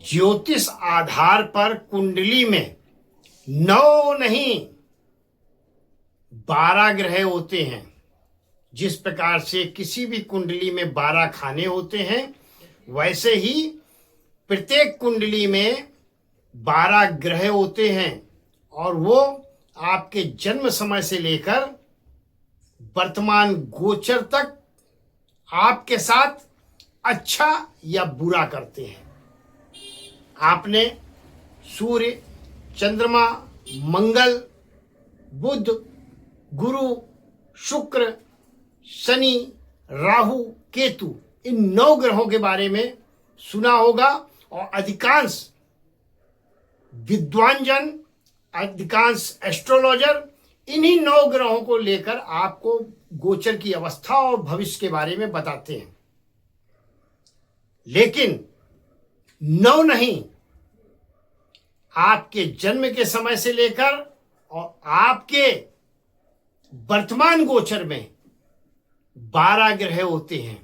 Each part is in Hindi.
ज्योतिष आधार पर कुंडली में 9 नहीं 12 ग्रह होते हैं। जिस प्रकार से किसी भी कुंडली में 12 खाने होते हैं, वैसे ही प्रत्येक कुंडली में 12 ग्रह होते हैं और वो आपके जन्म समय से लेकर वर्तमान गोचर तक आपके साथ अच्छा या बुरा करते हैं। आपने सूर्य, चंद्रमा, मंगल, बुध, गुरु, शुक्र, शनि, राहु, केतु, इन 9 ग्रहों के बारे में सुना होगा और अधिकांश विद्वान जन, अधिकांश एस्ट्रोलॉजर इन्हीं 9 ग्रहों को लेकर आपको गोचर की अवस्था और भविष्य के बारे में बताते हैं। लेकिन 9 नहीं, आपके जन्म के समय से लेकर और आपके वर्तमान गोचर में 12 ग्रह होते हैं।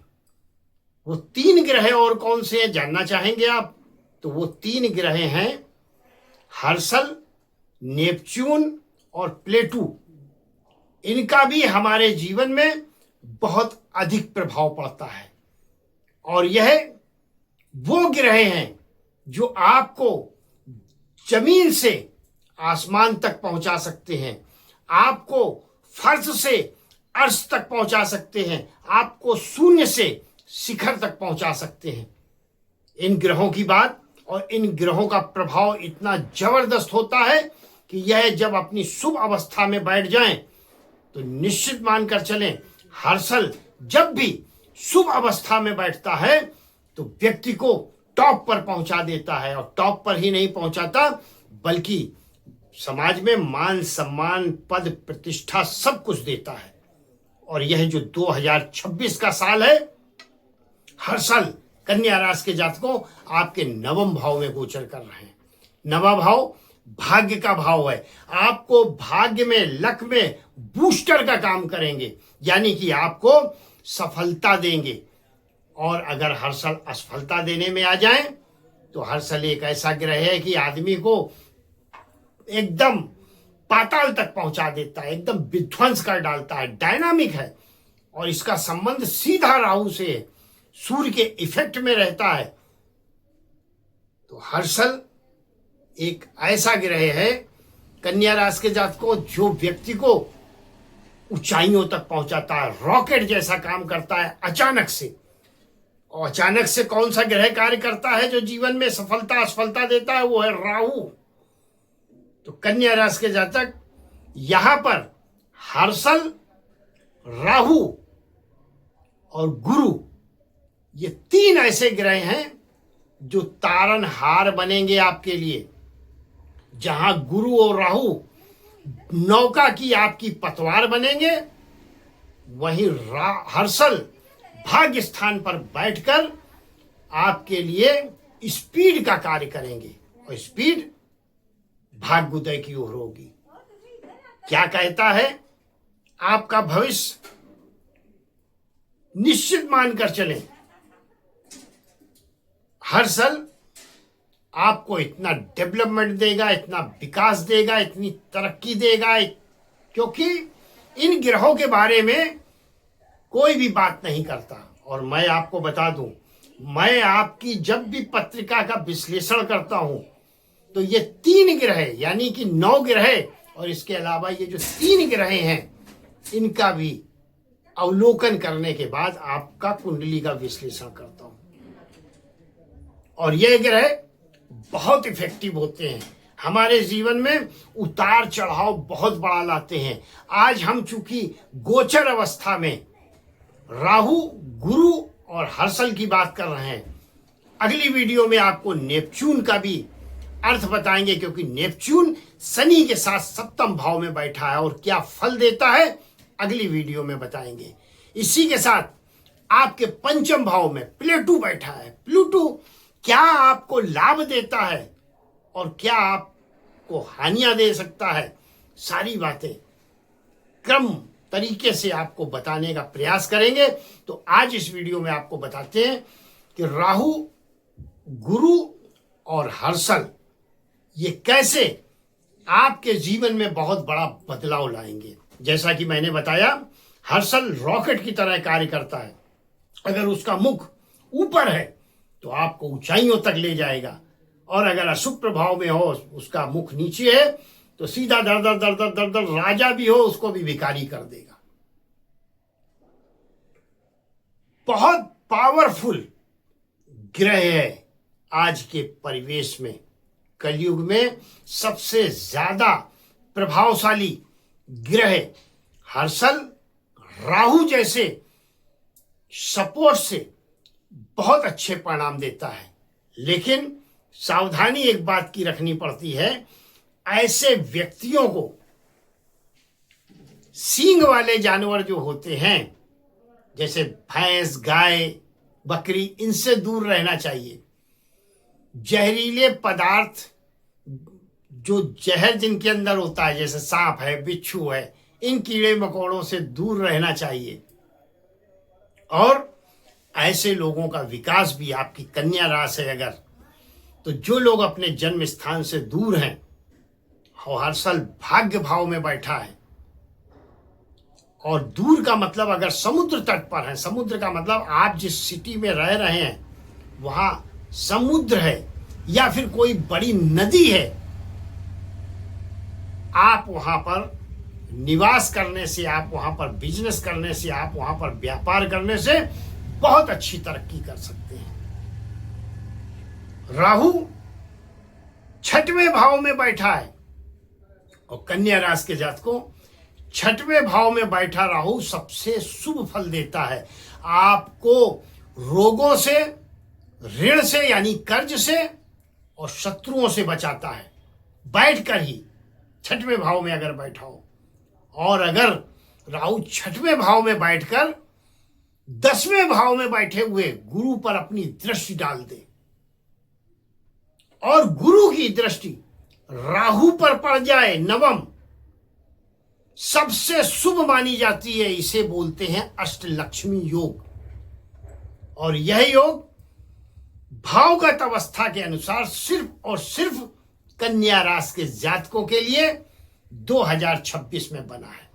वो 3 ग्रह और कौन से हैं जानना चाहेंगे आप? तो वो 3 ग्रह हैं हर्सल, नेपच्यून और प्लेटू। इनका भी हमारे जीवन में बहुत अधिक प्रभाव पड़ता है और यह वो ग्रह हैं जो आपको जमीन से आसमान तक पहुंचा सकते हैं, आपको फर्श से अर्श तक पहुंचा सकते हैं, आपको शून्य से शिखर तक पहुंचा सकते हैं। इन ग्रहों की बात और इन ग्रहों का प्रभाव इतना जबरदस्त होता है कि यह जब अपनी शुभ अवस्था में बैठ जाएं तो निश्चित मानकर चलें, हर्षल जब भी शुभ अवस्था में बैठता है तो व्यक्ति को टॉप पर पहुंचा देता है और टॉप पर ही नहीं पहुंचाता बल्कि समाज में मान, सम्मान, पद, प्रतिष्ठा सब कुछ देता है। और यह जो 2026 का साल है, हर्षल कन्या राशि के जातकों आपके 9वें भाव में गोचर कर रहे हैं। 9वां भाव भाग्य का भाव है। आपको भाग्य में, लक में बूस्टर का काम करेंगे, यानी कि आपको सफलता देंगे। और अगर हर्षल असफलता देने में आ जाए तो हर्षल एक ऐसा ग्रह है कि आदमी को एकदम पाताल तक पहुंचा देता है, एकदम विध्वंस कर डालता है, डायनामिक है। और इसका संबंध सीधा राहु से है, सूर्य के इफेक्ट में रहता है। तो हर्षल एक ऐसा ग्रह है कन्या राशि के जातकों जो व्यक्ति को ऊंचाइयों तक पहुंचाता है, रॉकेट जैसा काम करता है अचानक से। और अचानक से कौन सा ग्रह कार्य करता है जो जीवन में सफलता असफलता देता है? वो है राहु। तो कन्या राशि के जातक यहां पर हर्षल, राहु और गुरु, ये 3 ऐसे ग्रह हैं जो तारनहार बनेंगे आपके लिए। जहां गुरु और राहु नौका की आपकी पतवार बनेंगे, वहीं हर्षल भाग्य स्थान पर बैठकर आपके लिए स्पीड का कार्य करेंगे और स्पीड भाग्योदय की ओर होगी। क्या कहता है आपका भविष्य? निश्चित मानकर चलें, हर्षल आपको इतना डेवलपमेंट देगा, इतना विकास देगा, इतनी तरक्की देगा, क्योंकि इन ग्रहों के बारे में कोई भी बात नहीं करता। और मैं आपको बता दूं, मैं आपकी जब भी पत्रिका का विश्लेषण करता हूं तो ये 3 ग्रह यानी कि 9 ग्रह और इसके अलावा ये जो 3 ग्रह हैं इनका भी अवलोकन करने के बाद आपका कुंडली का विश्लेषण करता हूं। और ये ग्रह बहुत इफेक्टिव होते हैं, हमारे जीवन में उतार चढ़ाव बहुत बड़ा लाते हैं। आज हम चूंकि गोचर अवस्था में राहु, गुरु और हर्षल की बात कर रहे हैं, अगली वीडियो में आपको नेपच्यून का भी अर्थ बताएंगे, क्योंकि नेपच्यून शनि के साथ 7वें भाव में बैठा है और क्या फल देता है अगली वीडियो में बताएंगे। इसी के साथ आपके 5वें भाव में प्लेटू बैठा है। प्लूटो क्या आपको लाभ देता है और क्या आपको हानियां दे सकता है, सारी बातें क्रम तरीके से आपको बताने का प्रयास करेंगे। तो आज इस वीडियो में आपको बताते हैं कि राहु, गुरु और हर्षल ये कैसे आपके जीवन में बहुत बड़ा बदलाव लाएंगे। जैसा कि मैंने बताया, हर्षल रॉकेट की तरह कार्य करता है। अगर उसका मुख ऊपर है तो आपको ऊंचाइयों तक ले जाएगा, और अगर अशुभ प्रभाव में हो, उसका मुख नीचे है, तो सीधा दर दर दर दर दर दर राजा भी हो उसको भी भिखारी कर देगा। बहुत पावरफुल ग्रह है आज के परिवेश में। कलयुग में सबसे ज्यादा प्रभावशाली ग्रह हर्षल राहु जैसे सपोर्ट से बहुत अच्छे परिणाम देता है। लेकिन सावधानी एक बात की रखनी पड़ती है, ऐसे व्यक्तियों को सींग वाले जानवर जो होते हैं, जैसे भैंस, गाय, बकरी, इनसे दूर रहना चाहिए। जहरीले पदार्थ, जो जहर जिनके अंदर होता है, जैसे सांप है, बिच्छू है, इन कीड़े मकोड़ों से दूर रहना चाहिए। और ऐसे लोगों का विकास भी, आपकी कन्या राशि है अगर, तो जो लोग अपने जन्म स्थान से दूर हैं, हर्षल भाग्य भाव में बैठा है। और दूर का मतलब अगर समुद्र तट पर है, समुद्र का मतलब आप जिस सिटी में रह रहे हैं वहां समुद्र है या फिर कोई बड़ी नदी है, आप वहां पर निवास करने से, आप वहां पर बिजनेस करने से, आप वहां पर व्यापार करने से बहुत अच्छी तरक्की कर सकते हैं। राहु छठवें भाव में बैठा है, और कन्या राशि के जातकों, छठवें भाव में बैठा राहु सबसे शुभ फल देता है। आपको रोगों से, ऋण से यानी कर्ज से, और शत्रुओं से बचाता है, बैठकर ही छठवें भाव में अगर बैठा हो। और अगर राहु छठवें भाव में बैठकर 10वें भाव में बैठे हुए गुरु पर अपनी दृष्टि डाल दे, और गुरु की दृष्टि राहु पर पड़ जाए, नवम, सबसे शुभ मानी जाती है। इसे बोलते हैं अष्टलक्ष्मी योग। और यह योग भावगत अवस्था के अनुसार सिर्फ और सिर्फ कन्या राशि के जातकों के लिए 2026 में बना है।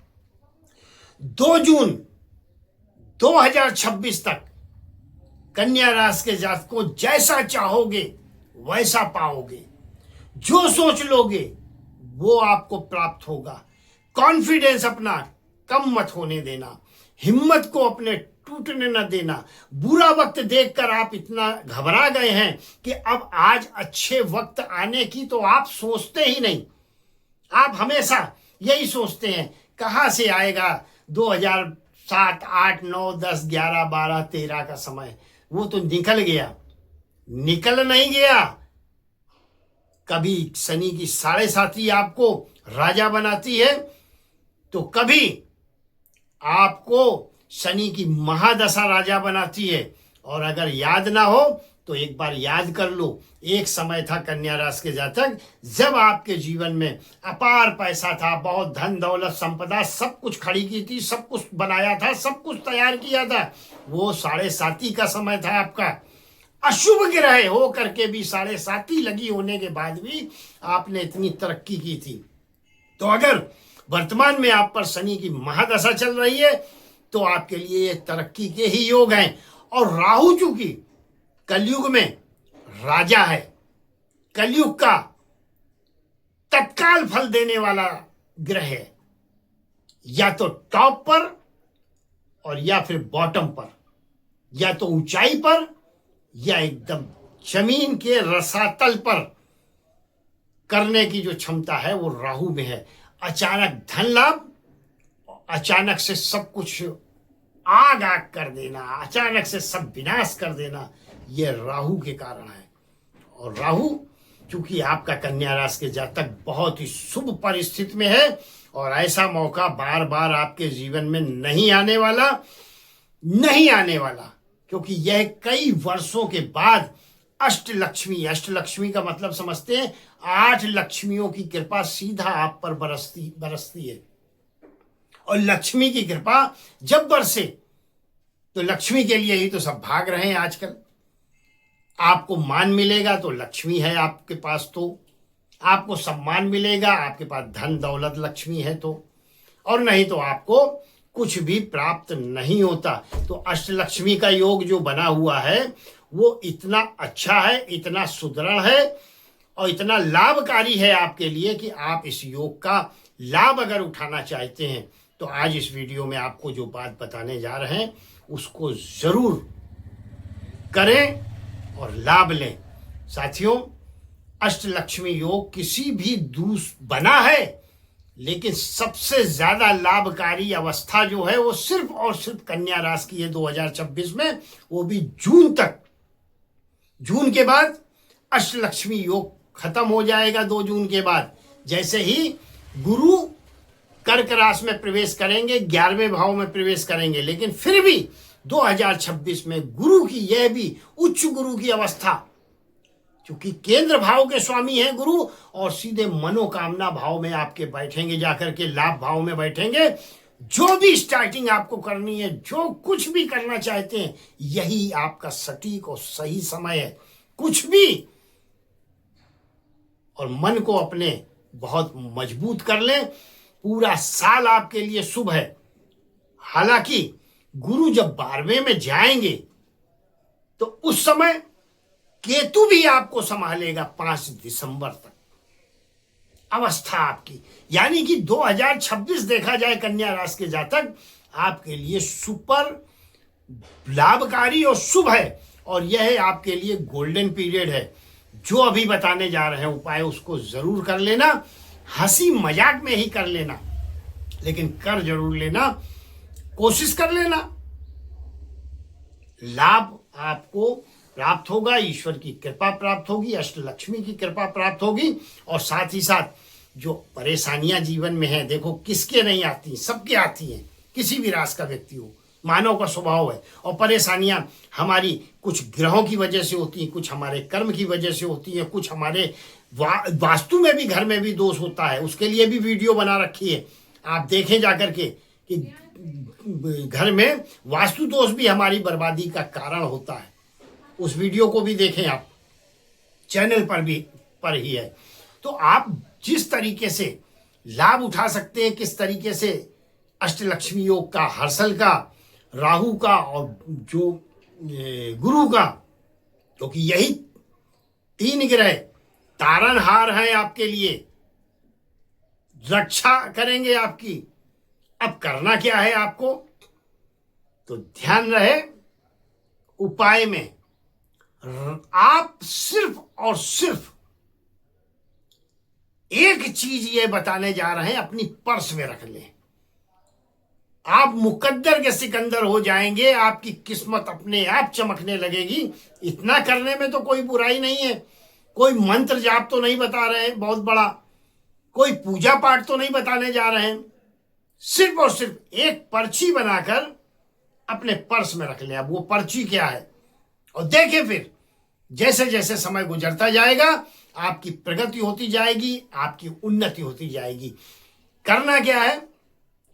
2 जून 2026 तक कन्या राशि के जातकों जैसा चाहोगे वैसा पाओगे, जो सोच लोगे वो आपको प्राप्त होगा। कॉन्फिडेंस अपना कम मत होने देना, हिम्मत को अपने टूटने न देना। बुरा वक्त देखकर आप इतना घबरा गए हैं कि अब आज अच्छे वक्त आने की तो आप सोचते ही नहीं। आप हमेशा यही सोचते हैं कहां से आएगा 2007, 8, 9, 10, 11, 12, 13 का समय, वो तो निकल गया। निकल नहीं गया। कभी शनि की 7.5 आपको राजा बनाती है, तो कभी आपको शनि की महादशा राजा बनाती है। और अगर याद ना हो तो एक बार याद कर लो, एक समय था कन्या राशि के जातक जब आपके जीवन में अपार पैसा था, बहुत धन दौलत संपदा सब कुछ खड़ी की थी, सब कुछ बनाया था, सब कुछ तैयार किया था। वो 7.5 का समय था आपका। अशुभ ग्रह हो करके भी 7.5 लगी होने के बाद भी आपने इतनी तरक्की की थी। तो अगर वर्तमान में आप पर शनि की महादशा चल रही है तो आपके लिए ये तरक्की के ही योग हैं। और राहु चूंकि कलयुग में राजा है, कलयुग का तत्काल फल देने वाला ग्रह है, या तो टॉप पर और या फिर बॉटम पर, या तो ऊंचाई पर या एकदम जमीन के रसातल पर करने की जो क्षमता है वो राहु में है। अचानक धन लाभ, अचानक से सब कुछ आग कर देना, अचानक से सब विनाश कर देना, यह राहु के कारण है। और राहु चूंकि आपका कन्या राशि के जातक बहुत ही शुभ परिस्थिति में है, और ऐसा मौका बार बार आपके जीवन में नहीं आने वाला, क्योंकि यह कई वर्षों के बाद अष्टलक्ष्मी का मतलब समझते हैं 8 लक्ष्मियों की कृपा सीधा आप पर बरसती है। और लक्ष्मी की कृपा जब बरसे तो लक्ष्मी के लिए ही तो सब भाग रहे हैं आजकल। आपको मान मिलेगा तो लक्ष्मी है आपके पास, तो आपको सम्मान मिलेगा, आपके पास धन दौलत लक्ष्मी है तो, और नहीं तो आपको कुछ भी प्राप्त नहीं होता। तो अष्टलक्ष्मी का योग जो बना हुआ है वो इतना अच्छा है, इतना सुदृढ़ है और इतना लाभकारी है आपके लिए कि आप इस योग का लाभ अगर उठाना चाहते हैं तो आज इस वीडियो में आपको जो बात बताने जा रहे हैं उसको जरूर करें और लाभ लें। साथियों, अष्टलक्ष्मी योग किसी भी बना है, लेकिन सबसे ज्यादा लाभकारी अवस्था जो है वो सिर्फ और सिर्फ कन्या राशि की है 2026 में, वो भी जून तक। जून के बाद अष्टलक्ष्मी योग खत्म हो जाएगा। 2 जून के बाद जैसे ही गुरु कर्क राशि में प्रवेश करेंगे, 11वें भाव में प्रवेश करेंगे, लेकिन फिर भी 2026 में गुरु की, यह भी उच्च गुरु की अवस्था, क्योंकि केंद्र भाव के स्वामी हैं गुरु, और सीधे मनोकामना भाव में आपके बैठेंगे, जाकर के लाभ भाव में बैठेंगे। जो भी स्टार्टिंग आपको करनी है, जो कुछ भी करना चाहते हैं, यही आपका सटीक और सही समय है। कुछ भी, और मन को अपने बहुत मजबूत कर लें। पूरा साल आपके लिए शुभ है। हालांकि गुरु जब 12वें में जाएंगे तो उस समय केतु भी आपको संभालेगा 5 दिसंबर तक अवस्था आपकी। यानी कि 2026 देखा जाए कन्या राशि के जातक आपके लिए सुपर लाभकारी और शुभ है, और यह आपके लिए गोल्डन पीरियड है। जो अभी बताने जा रहे हैं उपाय उसको जरूर कर लेना, हंसी मजाक में ही कर लेना, लेकिन कर जरूर लेना, कोशिश कर लेना। लाभ आपको प्राप्त होगा, ईश्वर की कृपा प्राप्त होगी, अष्टलक्ष्मी की कृपा प्राप्त होगी, और साथ ही साथ जो परेशानियां जीवन में हैं, देखो किसके नहीं आती, सबके आती हैं, किसी भी राशि का व्यक्ति हो, मानव का स्वभाव है। और परेशानियां हमारी कुछ ग्रहों की वजह से होती हैं, कुछ हमारे कर्म की वजह से होती हैं, कुछ हमारे वास्तु में भी, घर में भी दोष होता है। उसके लिए भी वीडियो बना रखी है, आप देखें जाकर के कि घर में वास्तु दोष भी हमारी बर्बादी का कारण होता है। उस वीडियो को भी देखें, आप चैनल पर ही है। तो आप जिस तरीके से लाभ उठा सकते हैं, किस तरीके से अष्टलक्ष्मी योग का, हर्षल का, राहु का और जो गुरु का, क्योंकि यही 3 ग्रह तारनहार हैं आपके लिए, रक्षा करेंगे आपकी। अब करना क्या है आपको, तो ध्यान रहे उपाय में। आप सिर्फ और सिर्फ एक चीज ये बताने जा रहे हैं, अपनी पर्स में रख लें। आप मुकद्दर के सिकंदर हो जाएंगे, आपकी किस्मत अपने आप चमकने लगेगी। इतना करने में तो कोई बुराई नहीं है। कोई मंत्र जाप तो नहीं बता रहे हैं बहुत बड़ा, कोई पूजा पाठ तो नहीं बताने जा रहे हैं। सिर्फ और सिर्फ एक पर्ची बनाकर अपने पर्स में रख लें। अब वो पर्ची क्या है, और देखें फिर जैसे जैसे समय गुजरता जाएगा आपकी प्रगति होती जाएगी, आपकी उन्नति होती जाएगी। करना क्या है,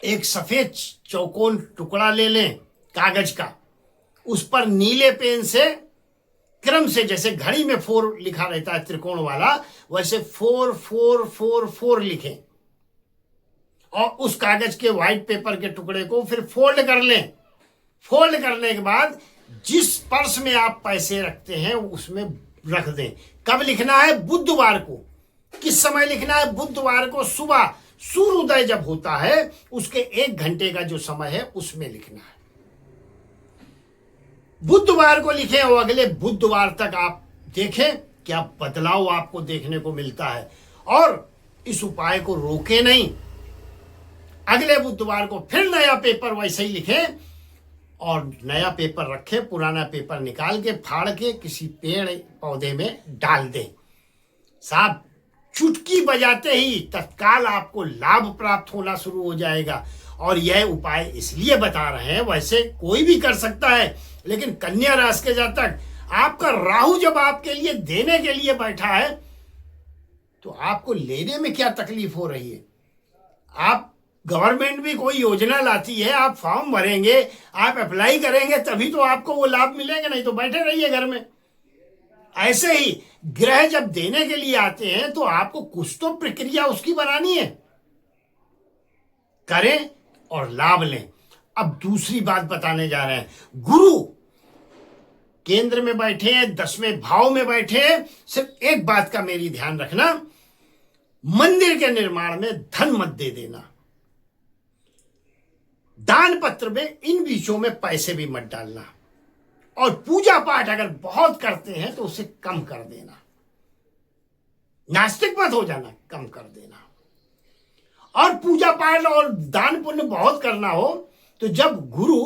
एक सफेद चौकोन टुकड़ा ले लें कागज का, उस पर नीले पेन से क्रम से, जैसे घड़ी में 4 लिखा रहता है त्रिकोण वाला, वैसे 4 4 4 4 लिखें, और उस कागज के व्हाइट पेपर के टुकड़े को फिर फोल्ड कर लें। फोल्ड करने के बाद जिस पर्स में आप पैसे रखते हैं उसमें रख दें। कब लिखना है, बुधवार को। किस समय लिखना है, बुधवार को सुबह सूर्योदय जब होता है उसके 1 घंटे का जो समय है उसमें लिखना है। बुधवार को लिखें और अगले बुधवार तक आप देखें क्या बदलाव आपको देखने को मिलता है। और इस उपाय को रोके नहीं, अगले बुधवार को फिर नया पेपर वैसे ही लिखें और नया पेपर रखें, पुराना पेपर निकाल के फाड़ के किसी पेड़ पौधे में डाल दें। साहब चुटकी बजाते ही तत्काल आपको लाभ प्राप्त होना शुरू हो जाएगा। और यह उपाय इसलिए बता रहे हैं, वैसे कोई भी कर सकता है, लेकिन कन्या राशि के जातक आपका राहु जब आपके लिए देने के लिए बैठा है तो आपको लेने में क्या तकलीफ हो रही है। आप गवर्नमेंट भी कोई योजना लाती है, आप फॉर्म भरेंगे, आप अप्लाई करेंगे, तभी तो आपको वो लाभ मिलेंगे, नहीं तो बैठे रहिए घर में। ऐसे ही ग्रह जब देने के लिए आते हैं तो आपको कुछ तो प्रक्रिया उसकी बनानी है, करें और लाभ लें। अब दूसरी बात बताने जा रहे हैं। गुरु केंद्र में बैठे हैं, 10वें भाव में बैठे हैं। सिर्फ एक बात का मेरी ध्यान रखना, मंदिर के निर्माण में धन मत दे देना, दान पत्र में इन बीचों में पैसे भी मत डालना, और पूजा पाठ अगर बहुत करते हैं तो उसे कम कर देना। नास्तिक मत हो जाना, कम कर देना। और पूजा पाठ और दान पुण्य बहुत करना हो तो जब गुरु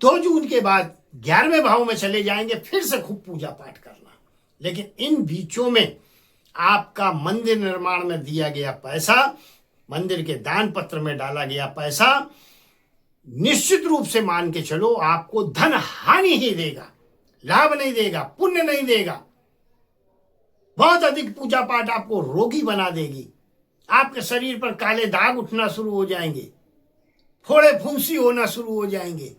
2 जून के बाद 11वें भाव में चले जाएंगे फिर से खूब पूजा पाठ करना। लेकिन इन बीचों में आपका मंदिर निर्माण में दिया गया पैसा, मंदिर के दान पत्र में डाला गया पैसा, निश्चित रूप से मान के चलो आपको धन हानि ही देगा, लाभ नहीं देगा, पुण्य नहीं देगा। बहुत अधिक पूजा पाठ आपको रोगी बना देगी, आपके शरीर पर काले दाग उठना शुरू हो जाएंगे, फोड़े फुंसी होना शुरू हो जाएंगे।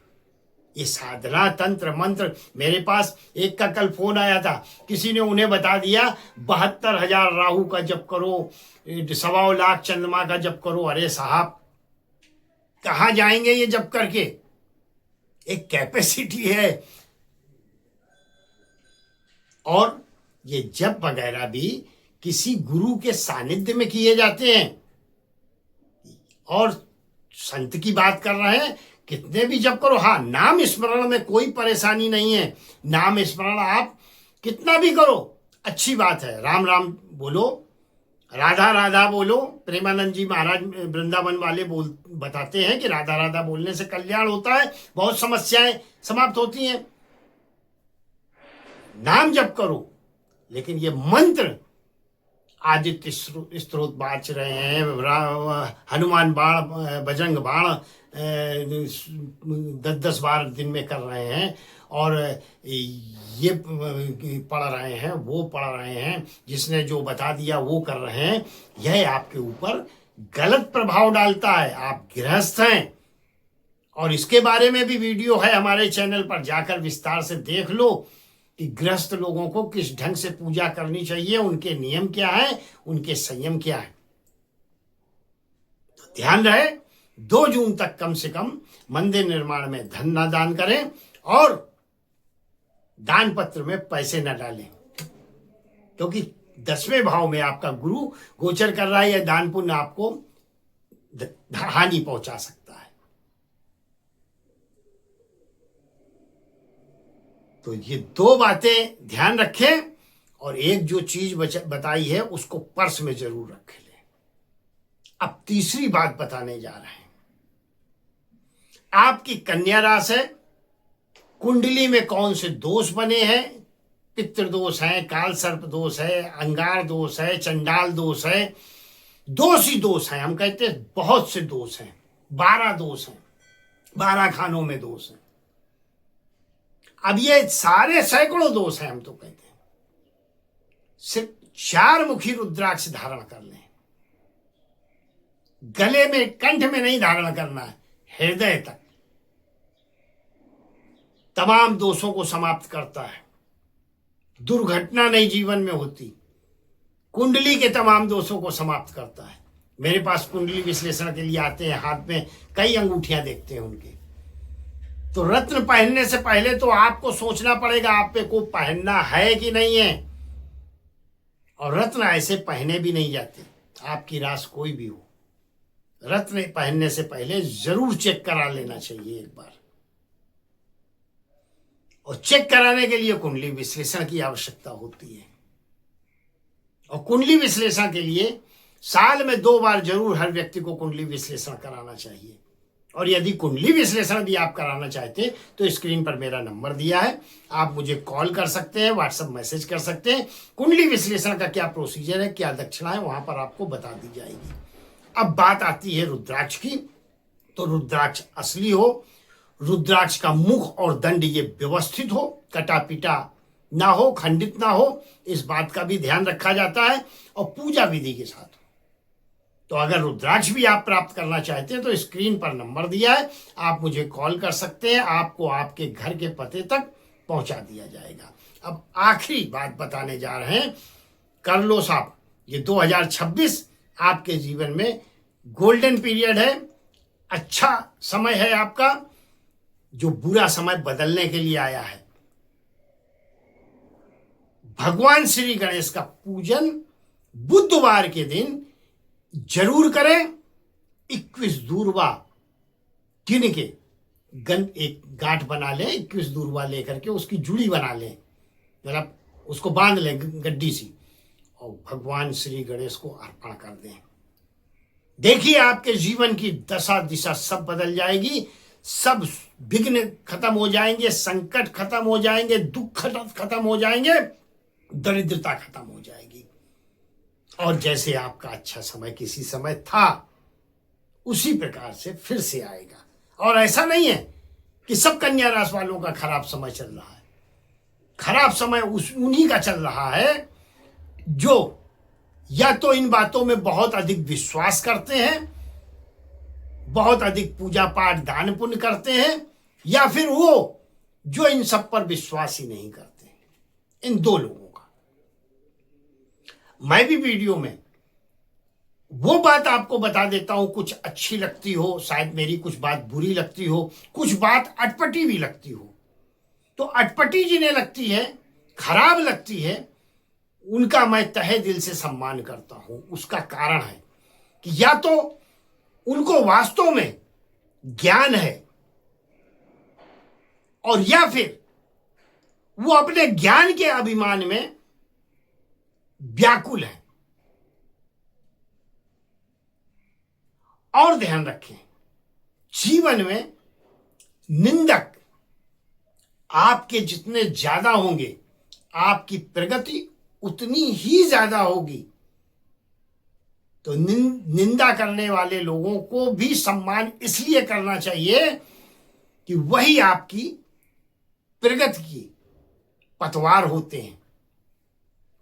ये साधना तंत्र मंत्र, मेरे पास एक का कल फोन आया था, किसी ने उन्हें बता दिया 72,000 राहु का जप करो, 1.25 लाख चंद्रमा का जप करो। अरे साहब, कहां जाएंगे ये जप करके? एक कैपेसिटी है। और ये जप वगैरह भी किसी गुरु के सानिध्य में किए जाते हैं। और संत की बात कर रहे हैं, कितने भी जप करो। हाँ, नाम स्मरण में कोई परेशानी नहीं है, नाम स्मरण आप कितना भी करो, अच्छी बात है। राम राम बोलो, राधा राधा बोलो। प्रेमानंद जी महाराज वृंदावन वाले बताते हैं कि राधा राधा बोलने से कल्याण होता है, बहुत समस्याएं समाप्त होती हैं। नाम जप करो, लेकिन ये मंत्र आदित्य स्तोत्र बाच रहे हैं, हनुमान बाण, बजरंग बाण 10-10 बार दिन में कर रहे हैं, और ये पढ़ रहे हैं, वो पढ़ रहे हैं, जिसने जो बता दिया वो कर रहे हैं, यह आपके ऊपर गलत प्रभाव डालता है। आप गृहस्थ हैं, और इसके बारे में भी वीडियो है हमारे चैनल पर, जाकर विस्तार से देख लो कि गृहस्थ लोगों को किस ढंग से पूजा करनी चाहिए, उनके नियम क्या है, उनके संयम क्या है। तो ध्यान रहे, 2 जून तक कम से कम मंदिर निर्माण में धन ना दान करें, और दान पत्र में पैसे न डालें, क्योंकि 10वें भाव में आपका गुरु गोचर कर रहा है। यह दान पुण्य आपको हानि पहुंचा सकता है। तो ये 2 बातें ध्यान रखें, और एक जो चीज बताई है उसको पर्स में जरूर रख लें। अब तीसरी बात बताने जा रहे हैं। आपकी कन्या राशि है, कुंडली में कौन से दोष बने हैं? पितृदोष है, काल सर्प दोष है, अंगार दोष है, चंडाल दोष है। दोष ही दोष है, हम कहते हैं बहुत से दोष हैं, 12 दोष हैं, 12 खानों में दोष है। अब ये सारे सैकड़ों दोष हैं, हम तो कहते हैं सिर्फ 4 मुखी रुद्राक्ष धारण कर लें। गले में, कंठ में नहीं धारण करना है, हृदय तक। तमाम दोषों को समाप्त करता है, दुर्घटना नहीं जीवन में होती, कुंडली के तमाम दोषों को समाप्त करता है। मेरे पास कुंडली विश्लेषण के लिए आते हैं, हाथ में कई अंगूठियां देखते हैं उनके। तो रत्न पहनने से पहले तो आपको सोचना पड़ेगा आप पे को पहनना है कि नहीं है। और रत्न ऐसे पहने भी नहीं जाते, आपकी राशि कोई भी हो, रत्न पहनने से पहले जरूर चेक करा लेना चाहिए एक बार। और चेक कराने के लिए कुंडली विश्लेषण की आवश्यकता होती है। और कुंडली विश्लेषण के लिए साल में 2 बार जरूर हर व्यक्ति को कुंडली विश्लेषण कराना चाहिए। और यदि कुंडली विश्लेषण भी आप कराना चाहते तो स्क्रीन पर मेरा नंबर दिया है, आप मुझे कॉल कर सकते हैं, व्हाट्सएप मैसेज कर सकते हैं। कुंडली विश्लेषण का क्या प्रोसीजर है, क्या दक्षिणा है, वहां पर आपको बता दी जाएगी। अब बात आती है रुद्राक्ष की। तो रुद्राक्ष असली हो, रुद्राक्ष का मुख और दंड ये व्यवस्थित हो, कटा पिटा ना हो, खंडित ना हो, इस बात का भी ध्यान रखा जाता है, और पूजा विधि के साथ। तो अगर रुद्राक्ष भी आप प्राप्त करना चाहते हैं तो स्क्रीन पर नंबर दिया है, आप मुझे कॉल कर सकते हैं, आपको आपके घर के पते तक पहुंचा दिया जाएगा। अब आखिरी बात बताने जा रहे हैं, कर लो साहब। ये 2026 आपके जीवन में गोल्डन पीरियड है, अच्छा समय है आपका, जो बुरा समय बदलने के लिए आया है। भगवान श्री गणेश का पूजन बुधवार के दिन जरूर करें। 21 दूर्वा गिन के एक गांठ बना लें, 21 दूर्वा लेकर के उसकी जुड़ी बना लें, मतलब उसको बांध लें गड्डी सी, और भगवान श्री गणेश को अर्पण कर दें। देखिए आपके जीवन की दशा दिशा सब बदल जाएगी, सब विघ्न खत्म हो जाएंगे, संकट खत्म हो जाएंगे, दुख खत्म हो जाएंगे, दरिद्रता खत्म हो जाएगी। और जैसे आपका अच्छा समय किसी समय था, उसी प्रकार से फिर से आएगा। और ऐसा नहीं है कि सब कन्या राशि वालों का खराब समय चल रहा है। खराब समय उन्हीं का चल रहा है जो या तो इन बातों में बहुत अधिक विश्वास करते हैं, बहुत अधिक पूजा पाठ दान पुण्य करते हैं, या फिर वो जो इन सब पर विश्वास ही नहीं करते। इन दो लोगों का मैं भी वीडियो में वो बात आपको बता देता हूं, कुछ अच्छी लगती हो, शायद मेरी कुछ बात बुरी लगती हो, कुछ बात अटपटी भी लगती हो। तो अटपटी जिन्हें लगती है, खराब लगती है, उनका मैं तहे दिल से सम्मान करता हूं। उसका कारण है कि या तो उनको वास्तव में ज्ञान है, और या फिर वो अपने ज्ञान के अभिमान में व्याकुल है। और ध्यान रखें, जीवन में निंदक आपके जितने ज्यादा होंगे, आपकी प्रगति उतनी ही ज्यादा होगी। तो निंदा करने वाले लोगों को भी सम्मान इसलिए करना चाहिए कि वही आपकी प्रगति की पतवार होते हैं,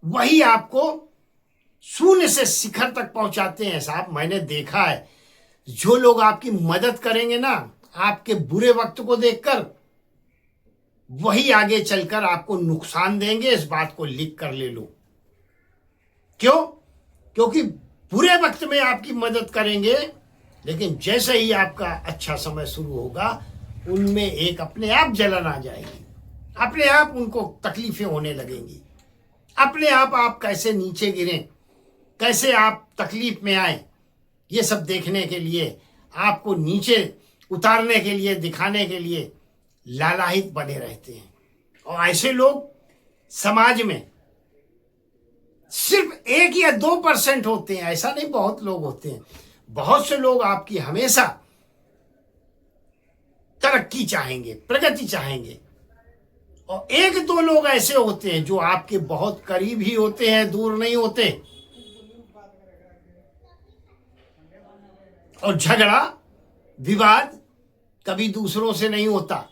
वही आपको शून्य से शिखर तक पहुंचाते हैं। साहब मैंने देखा है, जो लोग आपकी मदद करेंगे ना आपके बुरे वक्त को देखकर, वही आगे चलकर आपको नुकसान देंगे। इस बात को लिख कर ले लो। क्यों? क्योंकि बुरे वक्त में आपकी मदद करेंगे, लेकिन जैसे ही आपका अच्छा समय शुरू होगा, उनमें एक अपने आप जलन आ जाएगी, अपने आप उनको तकलीफें होने लगेंगी, अपने आप कैसे नीचे गिरें, कैसे आप तकलीफ में आए, ये सब देखने के लिए, आपको नीचे उतारने के लिए, दिखाने के लिए लालायित बने रहते हैं। और ऐसे लोग समाज में सिर्फ 1 या 2% होते हैं, ऐसा नहीं, बहुत लोग होते हैं। बहुत से लोग आपकी हमेशा तरक्की चाहेंगे, प्रगति चाहेंगे, और 1-2 लोग ऐसे होते हैं जो आपके बहुत करीब ही होते हैं, दूर नहीं होते। और झगड़ा विवाद कभी दूसरों से नहीं होता,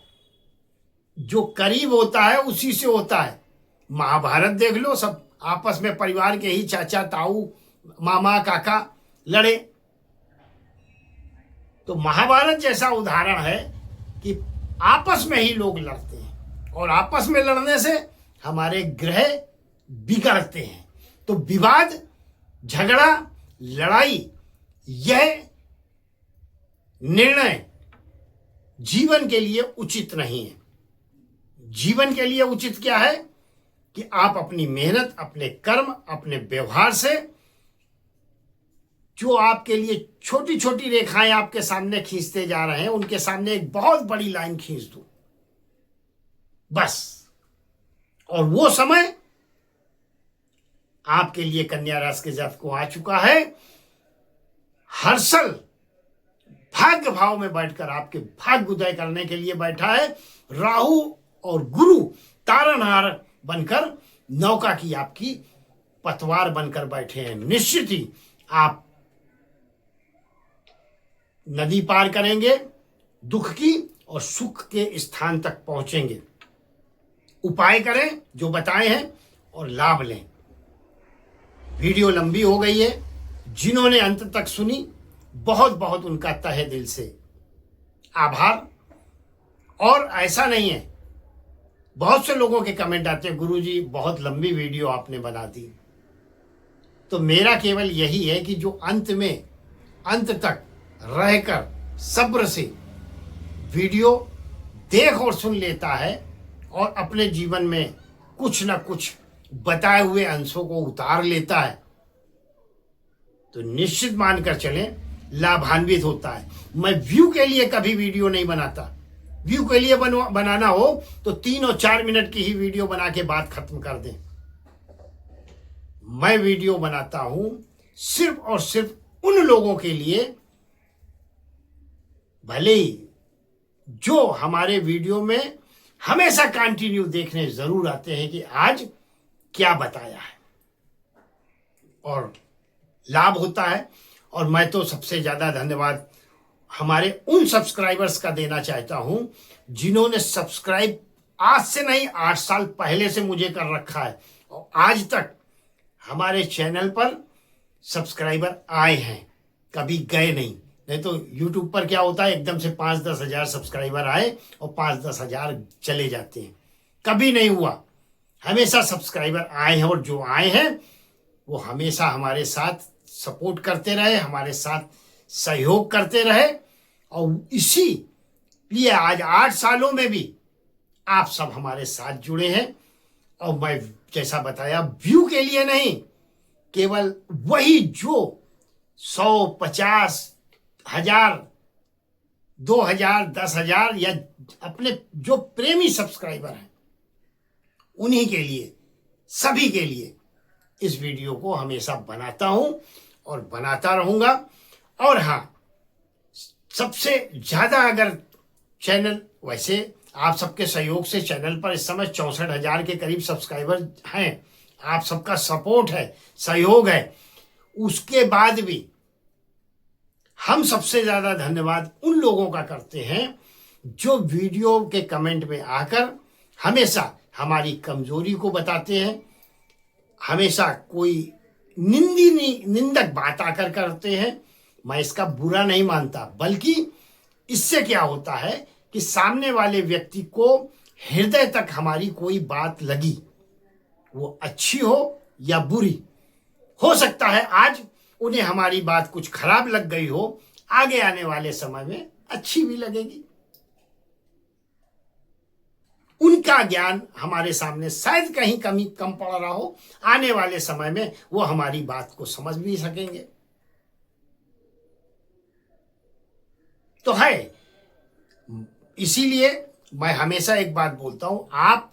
जो करीब होता है उसी से होता है। महाभारत देख लो, सब आपस में परिवार के ही चाचा ताऊ मामा काका लड़े। तो महाभारत जैसा उदाहरण है कि आपस में ही लोग लड़ते हैं, और आपस में लड़ने से हमारे ग्रह बिगड़ते हैं। तो विवाद, झगड़ा, लड़ाई, यह निर्णय जीवन के लिए उचित नहीं है। जीवन के लिए उचित क्या है कि आप अपनी मेहनत, अपने कर्म, अपने व्यवहार से जो आपके लिए छोटी छोटी रेखाएं आपके सामने खींचते जा रहे हैं, उनके सामने एक बहुत बड़ी लाइन खींच दो बस। और वो समय आपके लिए कन्या राशि के जातक को आ चुका है। हर्षल भाग्य भाव में बैठकर आपके भाग्य उदय करने के लिए बैठा है। राहु और गुरु तारनहार बनकर नौका की आपकी पतवार बनकर बैठे हैं। निश्चित ही आप नदी पार करेंगे, दुख की और सुख के स्थान तक पहुंचेंगे। उपाय करें जो बताए हैं और लाभ लें। वीडियो लंबी हो गई है, जिन्होंने अंत तक सुनी बहुत बहुत उनका तहे दिल से आभार। और ऐसा नहीं है बहुत से लोगों के कमेंट आते हैं, गुरुजी बहुत लंबी वीडियो आपने बना दी। तो मेरा केवल यही है कि जो अंत तक रहकर सब्र से वीडियो देख और सुन लेता है और अपने जीवन में कुछ ना कुछ बताए हुए अंशों को उतार लेता है, तो निश्चित मानकर चलें लाभान्वित होता है। मैं व्यू के लिए कभी वीडियो नहीं बनाता। व्यू के लिए बनाना हो तो 3 और 4 मिनट की ही वीडियो बना के बात खत्म कर दें। मैं वीडियो बनाता हूं सिर्फ और सिर्फ उन लोगों के लिए, भले ही जो हमारे वीडियो में हमेशा कंटिन्यू देखने जरूर आते हैं कि आज क्या बताया है, और लाभ होता है। और मैं तो सबसे ज्यादा धन्यवाद हमारे उन सब्सक्राइबर्स का देना चाहता हूं जिन्होंने सब्सक्राइब आज से नहीं 8 साल पहले से मुझे कर रखा है, और आज तक हमारे चैनल पर सब्सक्राइबर आए हैं, कभी गए नहीं तो यूट्यूब पर क्या होता है, एकदम से 5-10 हजार सब्सक्राइबर आए और 5-10 हजार चले जाते हैं। कभी नहीं हुआ, हमेशा सब्सक्राइबर आए हैं, और जो आए हैं वो हमेशा हमारे साथ सपोर्ट करते रहे, हमारे साथ सहयोग करते रहे, और इसी लिए आज 8 सालों में भी आप सब हमारे साथ जुड़े हैं। और मैं जैसा बताया व्यू के लिए नहीं, केवल वही जो 100-50 हजार 2000 10,000 या अपने जो प्रेमी सब्सक्राइबर हैं उन्हीं के लिए, सभी के लिए इस वीडियो को हमेशा बनाता हूं और बनाता रहूंगा। और हाँ, सबसे ज्यादा अगर चैनल, वैसे आप सबके सहयोग से चैनल पर इस समय 64,000 के करीब सब्सक्राइबर हैं, आप सबका सपोर्ट है, सहयोग है, उसके बाद भी हम सबसे ज्यादा धन्यवाद उन लोगों का करते हैं जो वीडियो के कमेंट में आकर हमेशा हमारी कमजोरी को बताते हैं, हमेशा कोई निंदक बात आकर करते हैं। मैं इसका बुरा नहीं मानता, बल्कि इससे क्या होता है कि सामने वाले व्यक्ति को हृदय तक हमारी कोई बात लगी, वो अच्छी हो या बुरी, हो सकता है आज उन्हें हमारी बात कुछ खराब लग गई हो, आगे आने वाले समय में अच्छी भी लगेगी। उनका ज्ञान हमारे सामने शायद कहीं कम पड़ रहा हो, आने वाले समय में वो हमारी बात को समझ भी सकेंगे। तो है, इसीलिए मैं हमेशा एक बात बोलता हूं, आप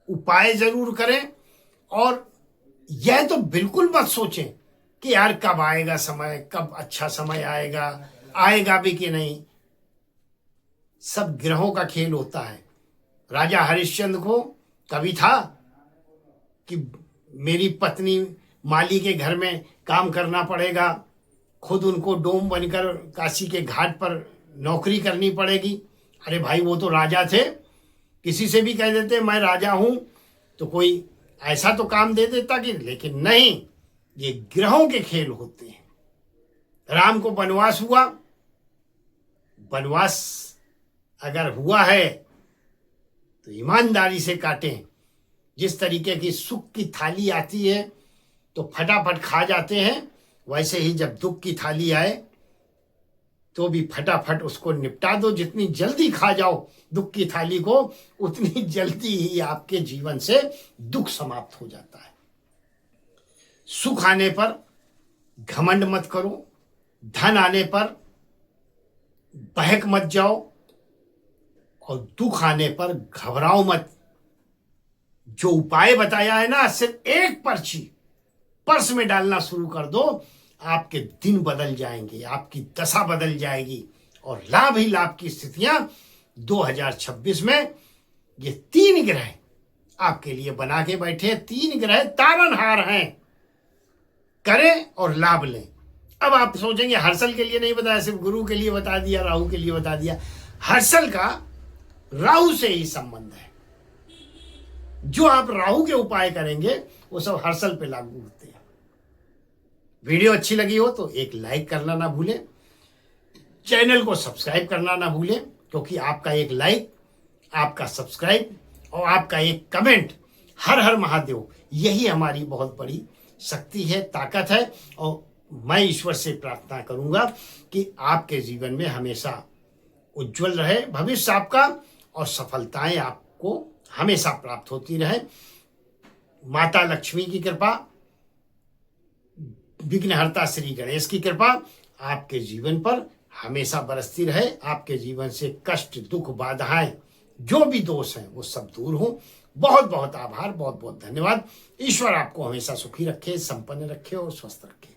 उपाय जरूर करें, और यह तो बिल्कुल मत सोचें कि यार कब आएगा समय, कब अच्छा समय आएगा भी कि नहीं। सब ग्रहों का खेल होता है। राजा हरिश्चंद्र को कभी था कि मेरी पत्नी माली के घर में काम करना पड़ेगा, खुद उनको डोम बनकर काशी के घाट पर नौकरी करनी पड़ेगी। अरे भाई, वो तो राजा थे, किसी से भी कह देते मैं राजा हूं, तो कोई ऐसा तो काम दे देता कि, लेकिन नहीं, ये ग्रहों के खेल होते हैं। राम को वनवास हुआ, वनवास अगर हुआ है तो ईमानदारी से काटें। जिस तरीके की सुख की थाली आती है तो फटाफट खा जाते हैं, वैसे ही जब दुख की थाली आए तो भी फटाफट उसको निपटा दो। जितनी जल्दी खा जाओ दुख की थाली को, उतनी जल्दी ही आपके जीवन से दुख समाप्त हो जाता है। सुख आने पर घमंड मत करो, धन आने पर बहक मत जाओ, और दुख आने पर घबराओ मत। जो उपाय बताया है ना, सिर्फ एक पर्ची पर्स में डालना शुरू कर दो, आपके दिन बदल जाएंगे, आपकी दशा बदल जाएगी, और लाभ ही लाभ की स्थितियां 2026 में ये 3 ग्रह आपके लिए बना के बैठे। 3 ग्रह तारनहार हैं, करें और लाभ लें। अब आप सोचेंगे हर्षल के लिए नहीं बताया, सिर्फ गुरु के लिए बता दिया, राहु के लिए बता दिया। हर्षल का राहु से ही संबंध है। जो आप राहु के उपाय करेंगे वो सब हर्षल पे लागू होते हैं। वीडियो अच्छी लगी हो तो एक लाइक करना ना भूलें, चैनल को सब्सक्राइब करना ना भूलें, क्योंकि आपका एक लाइक आपका सब्सक्राइब और आपका एक कमेंट, हर हर महादेव, यही हमारी बहुत बड़ी शक्ति है, ताकत है। और मैं ईश्वर से प्रार्थना करूंगा कि आपके जीवन में हमेशा उज्जवल रहे भविष्य आपका, और सफलताएं आपको हमेशा प्राप्त होती रहे। माता लक्ष्मी की कृपा, विघ्नहर्ता श्री गणेश की कृपा आपके जीवन पर हमेशा बरसती रहे। आपके जीवन से कष्ट, दुख, बाधाएं, जो भी दोष हैं वो सब दूर हो। बहुत बहुत आभार, बहुत बहुत धन्यवाद। ईश्वर आपको हमेशा सुखी रखे, संपन्न रखे और स्वस्थ रखे।